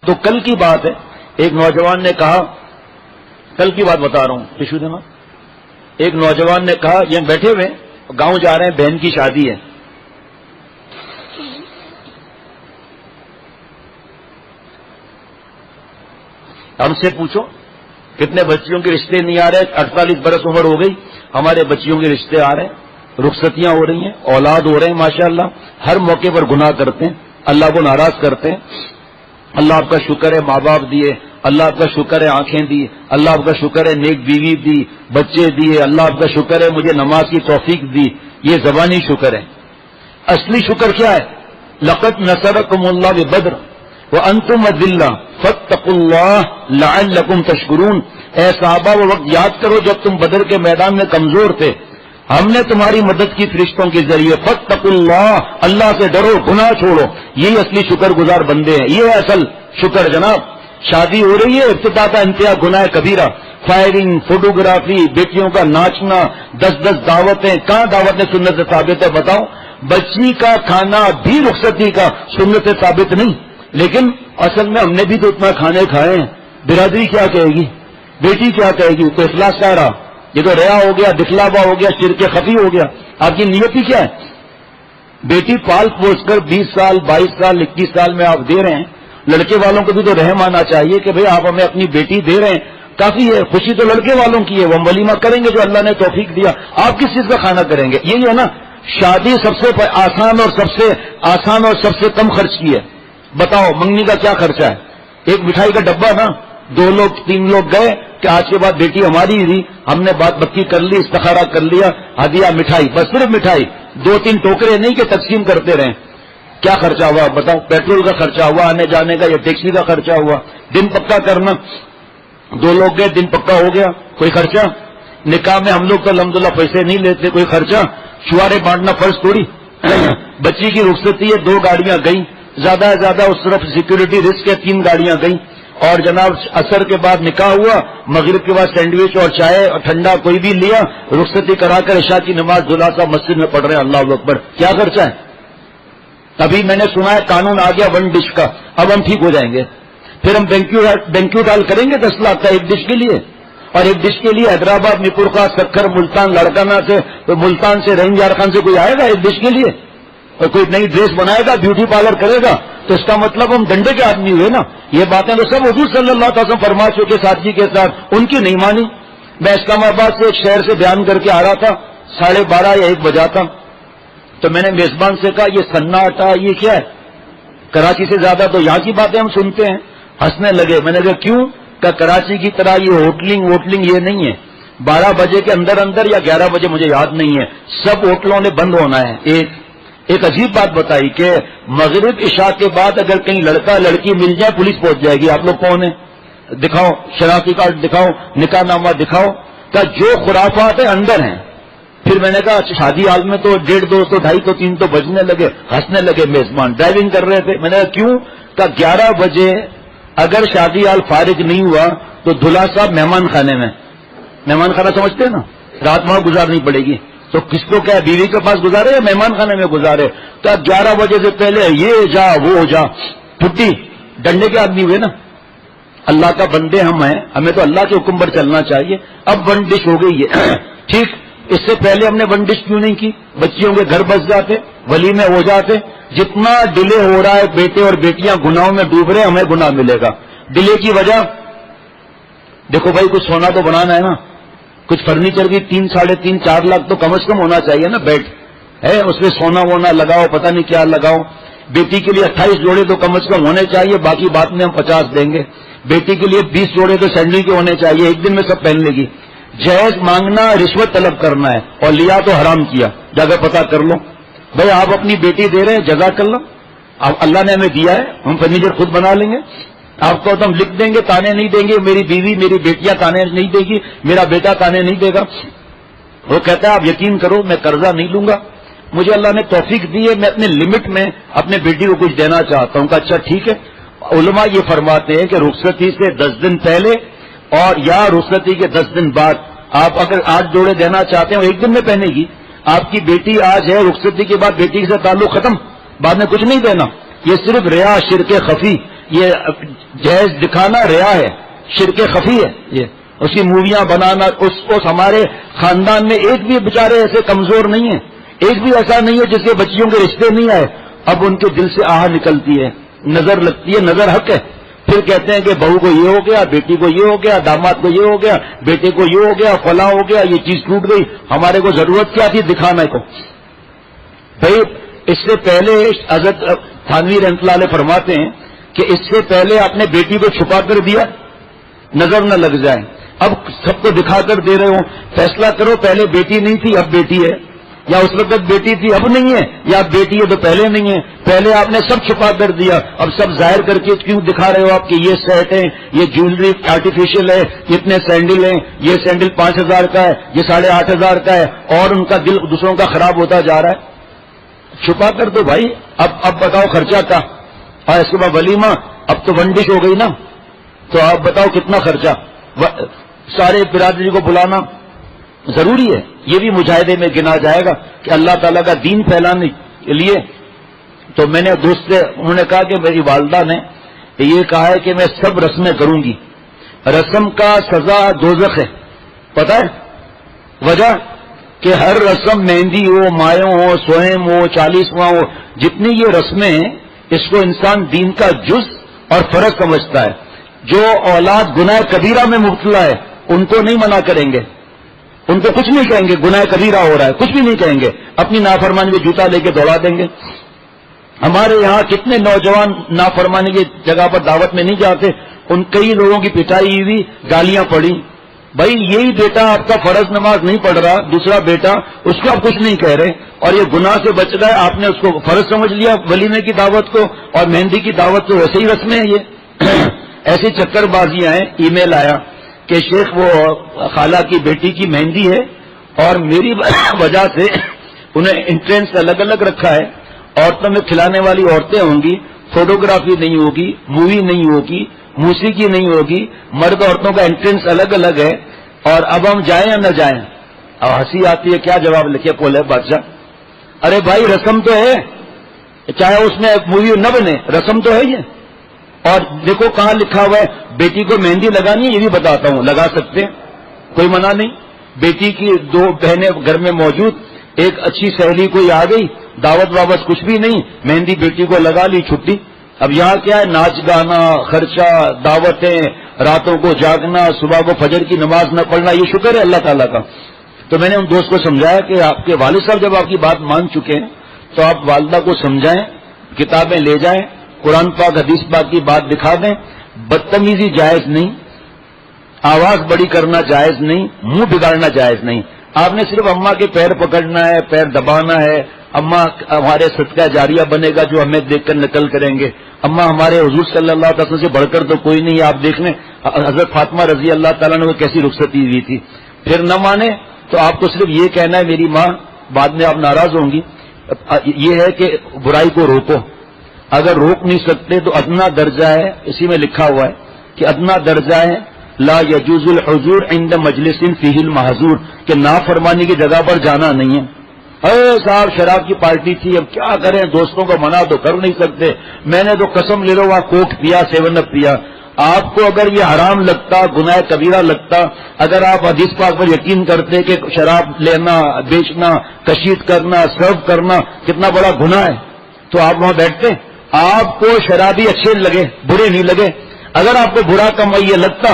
تو کل کی بات ہے، ایک نوجوان نے کہا، کل کی بات بتا رہا ہوں، ٹشو دینا، ایک نوجوان نے کہا، یہ بیٹھے ہوئے گاؤں جا رہے ہیں، بہن کی شادی ہے، ہم سے پوچھو کتنے بچیوں کے رشتے نہیں آ رہے، 48 برس عمر ہو گئی، ہمارے بچیوں کے رشتے آ رہے ہیں، رخصتیاں ہو رہی ہیں، اولاد ہو رہے ہیں، ماشاءاللہ ہر موقع پر گناہ کرتے ہیں، اللہ کو ناراض کرتے ہیں۔ اللہ آپ کا شکر ہے ماں باپ دیے، اللہ آپ کا شکر ہے آنکھیں دی، اللہ آپ کا شکر ہے نیک بیوی دی، بچے دیے، اللہ آپ کا شکر ہے مجھے نماز کی توفیق دی، یہ زبانی شکر ہے۔ اصلی شکر کیا ہے؟ لقد نصرکم اللہ ببدر وانتم اذلہ فاتقوا اللہ لعلکم تشکرون۔ اے صحابہ وہ وقت یاد کرو جب تم بدر کے میدان میں کمزور تھے، ہم نے تمہاری مدد کی فرشتوں کے ذریعے، فاتقوا اللہ، اللہ سے ڈرو، گناہ چھوڑو، یہی اصلی شکر گزار بندے ہیں، یہ ہے اصل شکر جناب۔ شادی ہو رہی ہے، ابتدا کا انتہا گناہ کبیرہ، فائرنگ، فوٹوگرافی، بیٹیوں کا ناچنا، 10 دعوتیں، کہاں دعوتیں سنت سے ثابت ہے بتاؤ؟ بچی کا کھانا بھی رخصتی کا سنت سے ثابت نہیں، لیکن اصل میں ہم نے بھی تو اتنا کھانے کھائے ہیں، برادری کیا کہے گی، بیٹی کیا کہے گی، تو اخلاص کہہ رہا، یہ تو ریا ہو گیا، دکھلاوا ہو گیا، شرک خفی ہو گیا۔ آپ کی نیت ہی کیا ہے؟ بیٹی پال پوچھ کر 20 سال 22 سال 21 سال میں آپ دے رہے ہیں، لڑکے والوں کو بھی تو رحم آنا چاہیے کہ بھئی آپ ہمیں اپنی بیٹی دے رہے ہیں، کافی ہے، خوشی تو لڑکے والوں کی ہے، وہ ولیمہ کریں گے جو اللہ نے توفیق دیا، آپ کس چیز کا کھانا کریں گے؟ یہی ہے نا، شادی سب سے آسان اور سب سے کم خرچ کی ہے۔ بتاؤ منگنی کا کیا خرچہ ہے؟ ایک مٹھائی کا ڈبہ نا، 2 لوگ 3 لوگ گئے کہ آج کے بعد بیٹی ہماری تھی، ہم نے بات بکی کر لی، استخارہ کر لیا، ہدیہ مٹھائی، بس صرف مٹھائی، 2-3 ٹوکرے نہیں کہ تقسیم کرتے رہیں۔ کیا خرچہ ہوا بتاؤ؟ پیٹرول کا خرچہ ہوا، آنے جانے کا، یا ٹیکسی کا خرچہ ہوا، دن پکا کرنا، 2 لوگ گئے، دن پکا ہو گیا، کوئی خرچہ؟ نکاح میں ہم لوگ تو الحمدللہ پیسے نہیں لیتے، کوئی خرچہ؟ چھوارے بانٹنا فرض تھوڑی؟ بچی کی رخصتی ہے، 2 گاڑیاں گئیں، زیادہ سے زیادہ اس طرف سیکورٹی رسک ہے، 3 گاڑیاں گئیں، اور جناب عصر کے بعد نکاح ہوا، مغرب کے بعد سینڈوچ اور چائے اور ٹھنڈا کوئی بھی لیا، رخصتی کرا کر عشاء کی نماز دلہا صاحب مسجد میں پڑھ رہے ہیں، اللہ اکبر، کیا خرچہ ہے؟ ابھی میں نے سنا ہے قانون آ گیا 1 ڈش کا، اب ہم ٹھیک ہو جائیں گے، پھر ہم بینکیوٹ ہال کریں گے 10 لاکھ کا 1 ڈش کے لیے، اور 1 ڈش کے لیے حیدرآباد، میپورخا، سکھر، ملتان، لڑکانہ سے، ملتان سے، رحیم یار خان سے کوئی آئے گا 1 ڈش کے لیے؟ اور کوئی نئی ڈریس بنائے گا، بیوٹی پارلر کرے گا، تو اس کا مطلب ہم ڈنڈے کے آدمی ہوئے نا۔ یہ باتیں تو سب حضور صلی اللہ علیہ وسلم فرما چکے سادگی کے ساتھ، ان کی نہیں مانی۔ میں اسلام آباد سے ایک شہر سے بیان کر کے آ رہا تھا، 12:30 یا 1 بجا تھا، تو میں نے میزبان سے کہا یہ سناٹا یہ کیا ہے؟ کراچی سے زیادہ تو یہاں کی باتیں ہم سنتے ہیں۔ ہنسنے لگے، میں نے کہا کیوں؟ کہ کراچی کی طرح یہ ہوٹلنگ یہ نہیں ہے، 12 بجے کے اندر یا 11 بجے مجھے یاد نہیں ہے، سب ہوٹلوں نے بند ہونا ہے۔ ایک عجیب بات بتائی کہ مغرب عشاء کے بعد اگر کہیں لڑکا لڑکی مل جائے پولیس پہنچ جائے گی۔ آپ لوگ کون ہیں؟ دکھاؤ شناختی کارڈ، دکھاؤ نکاح نامہ دکھاؤ، کہ جو خرافات ہیں اندر ہیں۔ پھر میں نے کہا شادی حال میں تو 1:30 2 تو 2:30 تو 3 تو بجنے لگے، ہنسنے لگے میزبان، ڈرائیونگ کر رہے تھے۔ میں نے کہا کیوں؟ کہ 11 بجے اگر شادی حال فارغ نہیں ہوا تو دلہا صاحب مہمان خانے میں، مہمان خانہ سمجھتے ہیں نا، رات وہاں گزارنی پڑے گی، تو کس کو کیا بیوی کے پاس گزارے یا مہمان خانے میں گزارے؟ تو 11 بجے سے پہلے یہ جا وہ جا، چھٹی، ڈنڈے کے آدمی ہوئے نا۔ اللہ کا بندے ہم ہیں، ہمیں تو اللہ کے حکم پر چلنا چاہیے۔ اب 1 ڈش ہو گئی ہے ٹھیک، اس سے پہلے ہم نے 1 ڈش کیوں نہیں کی؟ بچیوں کے گھر بس جاتے، ولیمے ہو جاتے۔ جتنا ڈیلے ہو رہا ہے بیٹے اور بیٹیاں گناہوں میں ڈوب رہے، ہمیں گناہ ملے گا۔ ڈیلے کی وجہ دیکھو بھائی، کچھ سونا تو بنانا ہے نا، کچھ فرنیچر بھی 3 ساڑھے 3 4 لاکھ تو کم از کم ہونا چاہیے نا، بیڈ ہے اس میں سونا وونا لگاؤ، پتہ نہیں کیا لگاؤ۔ بیٹی کے لیے 28 جوڑے تو کم از کم ہونے چاہیے، باقی بعد میں ہم 50 دیں گے۔ بیٹی کے لیے 20 جوڑے تو سینڈل کے ہونے چاہیے، ایک دن میں سب پہن لے گی۔ جہیز مانگنا رشوت طلب کرنا ہے، اور لیا تو حرام کیا، جا کر پتہ کر لو۔ بھائی آپ اپنی بیٹی دے رہے ہیں، جزاک اللہ، اب اللہ نے ہمیں دیا ہے، ہم فرنیچر خود بنا لیں گے۔ آپ کو تو ہم لکھ دیں گے، تانے نہیں دیں گے، میری بیوی میری بیٹیاں تانے نہیں دے گی، میرا بیٹا تانے نہیں دے گا۔ وہ کہتا ہے آپ یقین کرو میں قرضہ نہیں لوں گا، مجھے اللہ نے توفیق دی ہے، میں اپنے لمٹ میں اپنے بیٹی کو کچھ دینا چاہتا ہوں۔ کہ اچھا ٹھیک ہے۔ علماء یہ فرماتے ہیں کہ رخصتی سے 10 دن پہلے اور یا رخصتی کے 10 دن بعد آپ اگر 8 جوڑے دینا چاہتے ہیں وہ ایک دن میں پہنے گی۔ آپ کی بیٹی آج ہے، رخصتی کے بعد بیٹی سے تعلق ختم، بعد میں کچھ نہیں دینا۔ یہ صرف ریا، شرک خفی، یہ جہیز دکھانا ریا ہے، شرک خفی ہے، یہ اس کی موویاں بنانا. اس ہمارے خاندان میں ایک بھی بیچارے ایسے کمزور نہیں ہیں، ایک بھی ایسا نہیں ہے جس کے بچیوں کے رشتے نہیں آئے. اب ان کے دل سے آہ نکلتی ہے، نظر لگتی ہے، نظر حق ہے. پھر کہتے ہیں کہ بہو کو یہ ہو گیا، بیٹی کو یہ ہو گیا، داماد کو یہ ہو گیا، بیٹے کو یہ ہو گیا، فلاں ہو گیا، یہ چیز ٹوٹ گئی. ہمارے کو ضرورت کیا تھی دکھانے کو؟ بھائی اس سے پہلے حضرت تھانوی رحمۃ اللہ علیہ فرماتے ہیں کہ اس سے پہلے آپ نے بیٹی کو چھپا کر دیا، نظر نہ لگ جائے. اب سب کو دکھا کر دے رہے ہو. فیصلہ کرو، پہلے بیٹی نہیں تھی اب بیٹی ہے، یا اس وقت بیٹی تھی اب نہیں ہے، یا بیٹی ہے تو پہلے نہیں ہے. پہلے آپ نے سب چھپا کر دیا، اب سب ظاہر کر کے کیوں دکھا رہے ہو آپ کہ یہ سیٹ ہے، یہ جیولری آرٹیفیشل ہے، اتنے سینڈل ہیں، یہ سینڈل 5000 کا ہے، یہ 8500 کا ہے، اور ان کا دل دوسروں کا خراب ہوتا جا رہا ہے. چھپا کر دو بھائی. اب بتاؤ خرچہ کا، اور اس کے بعد ولیمہ، اب تو ون ڈش ہو گئی نا، تو آپ بتاؤ کتنا خرچہ. سارے برادری کو بلانا ضروری ہے، یہ بھی مجاہدے میں گنا جائے گا کہ اللہ تعالیٰ کا دین پھیلانے کے لیے. تو میں نے دوست سے انہوں نے کہا کہ میری والدہ نے یہ کہا ہے کہ میں سب رسمیں کروں گی. رسم کا سزا دوزخ ہے، پتہ ہے وجہ؟ کہ ہر رسم مہندی ہو، مایوں ہو، سوہم ہو، 40واں ہو، جتنی یہ رسمیں ہیں اس کو انسان دین کا جز اور فرض سمجھتا ہے. جو اولاد گناہ کبیرہ میں مبتلا ہے ان کو نہیں منع کریں گے، ان کو کچھ نہیں کہیں گے گناہ کبیرہ ہو رہا ہے، کچھ بھی نہیں کہیں گے، اپنی نافرمانی میں جوتا لے کے دوڑا دیں گے. ہمارے یہاں کتنے نوجوان نافرمانی کی جگہ پر دعوت میں نہیں جاتے، ان کئی لوگوں کی پٹائی ہوئی، گالیاں پڑی. بھائی یہی بیٹا آپ کا فرض نماز نہیں پڑھ رہا، دوسرا بیٹا، اس کو آپ کچھ نہیں کہہ رہے، اور یہ گناہ سے بچ رہا ہے. آپ نے اس کو فرض سمجھ لیا ولیمے کی دعوت کو، اور مہندی کی دعوت تو ویسے ہی رسمیں ہیں. یہ ایسی چکر بازیاں ہیں. ای میل آیا کہ شیخ وہ خالہ کی بیٹی کی مہندی ہے اور میری وجہ سے انہیں انٹرنس الگ الگ رکھا ہے، عورتوں میں کھلانے والی عورتیں ہوں گی، فوٹوگرافی نہیں ہوگی، مووی نہیں ہوگی، موسیقی نہیں ہوگی، مرد عورتوں کا انٹرنس الگ الگ ہے، اور اب ہم جائیں یا نہ جائیں؟ اب ہنسی آتی ہے، کیا جواب لکھے بولے بادشاہ؟ ارے بھائی رسم تو ہے، چاہے اس میں مووی نہ بنے، رسم تو ہے یہ. اور دیکھو کہاں لکھا ہوا ہے بیٹی کو مہندی لگانی ہے، یہ بھی بتاتا ہوں، لگا سکتے ہیں، کوئی منع نہیں. بیٹی کی 2 بہنیں گھر میں موجود، ایک اچھی سہیلی کوئی آ گئی، دعوت وابت کچھ بھی نہیں، مہندی بیٹی کو لگا لی، چھٹی. اب یہاں کیا ہے؟ ناچ گانا، خرچہ، دعوتیں، راتوں کو جاگنا، صبح کو فجر کی نماز نہ پڑھنا. یہ شکر ہے اللہ تعالیٰ کا. تو میں نے ان دوست کو سمجھایا کہ آپ کے والد صاحب جب آپ کی بات مان چکے ہیں تو آپ والدہ کو سمجھائیں، کتابیں لے جائیں، قرآن پاک حدیث پاک کی بات دکھا دیں. بدتمیزی جائز نہیں، آواز بڑی کرنا جائز نہیں، منہ بگاڑنا جائز نہیں. آپ نے صرف اماں کے پیر پکڑنا ہے، پیر دبانا ہے. اماں ہمارے صدقہ جاریہ بنے گا جو ہمیں دیکھ کر نقل کریں گے. اماں ہمارے حضور صلی اللہ علیہ وسلم سے بڑھ کر تو کوئی نہیں. آپ دیکھ لیں حضرت فاطمہ رضی اللہ تعالیٰ نے کیسی رخصتی ہوئی تھی. پھر نہ مانے تو آپ کو صرف یہ کہنا ہے میری ماں، بعد میں آپ ناراض ہوں گی. یہ ہے کہ برائی کو روکو. اگر روک نہیں سکتے تو ادنا درجہ ہے، اسی میں لکھا ہوا ہے کہ ادنا درجہ ہے لا یجوز الحضور عند مجلس فیہ المحظور، کہ نافرمانی کی جگہ پر جانا نہیں ہے. ارے صاحب شراب کی پارٹی تھی، اب کیا کریں، دوستوں کو منع تو کر نہیں سکتے. میں نے تو قسم لے لو وہاں کوک پیا، 7 اپ پیا. آپ کو اگر یہ حرام لگتا، گناہ کبیرہ لگتا، اگر آپ حدیث پاک پر یقین کرتے کہ شراب لینا، بیچنا، کشید کرنا، سرو کرنا کتنا بڑا گناہ ہے، تو آپ وہاں بیٹھتے. آپ کو شرابی اچھے لگے، برے نہیں لگے. اگر آپ کو برا کم یہ لگتا،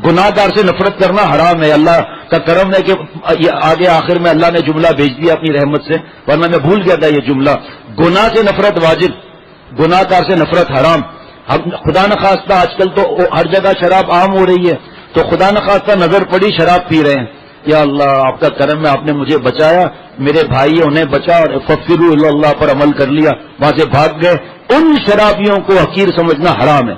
گناہ گار سے نفرت کرنا حرام ہے. اللہ کا کرم ہے کہ آگے آخر میں اللہ نے جملہ بھیج دیا اپنی رحمت سے، ورنہ میں بھول گیا تھا یہ جملہ. گناہ سے نفرت واجب، گناہ گار سے نفرت حرام. خدا نخواستہ آج کل تو ہر جگہ شراب عام ہو رہی ہے، تو خدا نخواستہ نظر پڑی شراب پی رہے ہیں. یا اللہ آپ کا کرم ہے، آپ نے مجھے بچایا، میرے بھائی انہیں بچا اور فغفروا الی اللہ پر عمل کر لیا، وہاں سے بھاگ گئے. ان شرابیوں کو حقیر سمجھنا حرام ہے.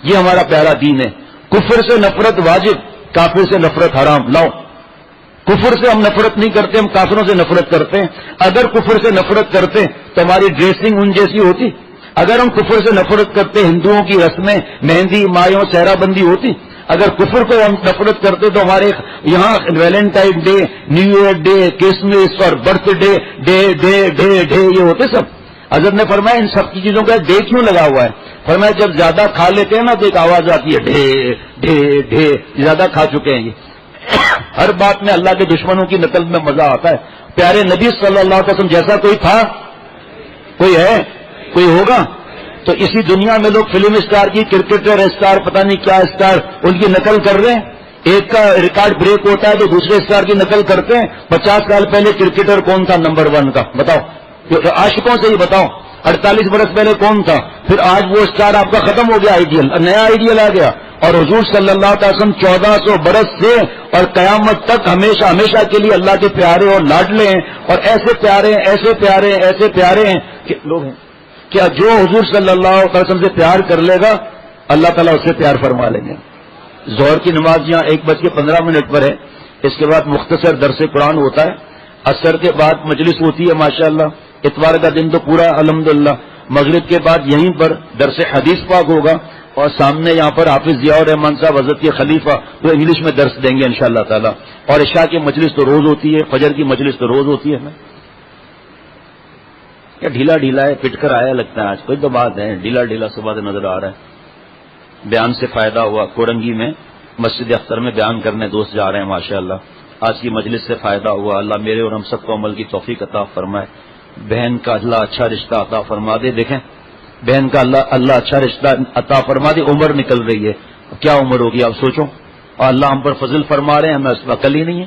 یہ ہمارا پیارا دین ہے. کفر سے نفرت واجب، کافر سے نفرت حرام. لاؤ، کفر سے ہم نفرت نہیں کرتے، ہم کافروں سے نفرت کرتے ہیں. اگر کفر سے نفرت کرتے تو ہماری ڈریسنگ ان جیسی ہوتی. اگر ہم کفر سے نفرت کرتے ہندوؤں کی رسمیں، مہندی، مایوں، صحرا بندی ہوتی. اگر کفر کو ہم نفرت کرتے تو ہمارے یہاں Valentine day, new year day, Christmas اور birthday day day day day day ہوتے سب. حضرت نے فرمایا ان سب کی چیزوں کا ڈے کیوں لگا ہوا ہے؟ فرمایا جب زیادہ کھا لیتے ہیں نا تو ایک آواز آتی ہے ڈھے ڈھے ڈھے، زیادہ کھا چکے ہیں یہ۔ ہر بات میں اللہ کے دشمنوں کی نقل میں مزہ آتا ہے۔ پیارے نبی صلی اللہ علیہ وسلم جیسا کوئی تھا؟ کوئی ہے؟ کوئی ہوگا؟ تو اسی دنیا میں لوگ فلم اسٹار کی، کرکٹر اسٹار، پتہ نہیں کیا اسٹار، ان کی نقل کر رہے ہیں۔ ایک کا ریکارڈ بریک ہوتا ہے تو دوسرے اسٹار کی نقل کرتے ہیں۔ 50 سال پہلے کرکٹر کون تھا نمبر 1 کا؟ بتاؤ، عاشقوں سے ہی بتاؤ۔ 48 برس پہلے کون تھا؟ پھر آج وہ اسٹار آپ کا ختم ہو گیا، آئیڈیل، نیا آئیڈیل آ گیا۔ اور حضور صلی اللہ علیہ وسلم 1400 برس سے اور قیامت تک ہمیشہ ہمیشہ کے لیے اللہ کے پیارے اور لاڈلے ہیں، اور ایسے پیارے ہیں، ایسے پیارے ہیں، ایسے پیارے ہیں کہ لوگ ہیں کیا جو حضور صلی اللہ علیہ وسلم سے پیار کر لے گا اللہ تعالیٰ اس سے پیار فرما لیں گے۔ ظہر کی نماز یہاں 1:15 پر ہے، اس کے بعد مختصر درس قرآن ہوتا ہے، عصر کے بعد مجلس ہوتی ہے ماشاءاللہ، اتوار کا دن تو پورا الحمدللہ، مغرب کے بعد یہیں پر درس حدیث پاک ہوگا، اور سامنے یہاں پر حافظ ضیاء الرحمان صاحب حضرت کے خلیفہ وہ انگلش میں درس دیں گے انشاءاللہ تعالی، اور عشاء کی مجلس تو روز ہوتی ہے، فجر کی مجلس تو روز ہوتی ہے۔ کیا ڈھیلا ڈھیلا ہے، پٹ کر آیا لگتا ہے آج، کوئی تو بات ہے، ڈھیلا ڈھیلا صبح سے نظر آ رہا ہے۔ بیان سے فائدہ ہوا، کورنگی میں مسجد اختر میں بیان کرنے دوست جا رہے ہیں ماشاءاللہ، آج کی مجلس سے فائدہ ہوا، اللہ میرے اور ہم سب کو عمل کی توفیق عطا فرمائے، بہن کا اللہ اچھا رشتہ عطا فرما دے۔ دیکھیں بہن کا اللہ اچھا رشتہ عطا فرما دے، عمر نکل رہی ہے، کیا عمر ہوگی آپ سوچو، اور اللہ ہم پر فضل فرما رہے ہیں، ہمیں اس عقل ہی نہیں ہے۔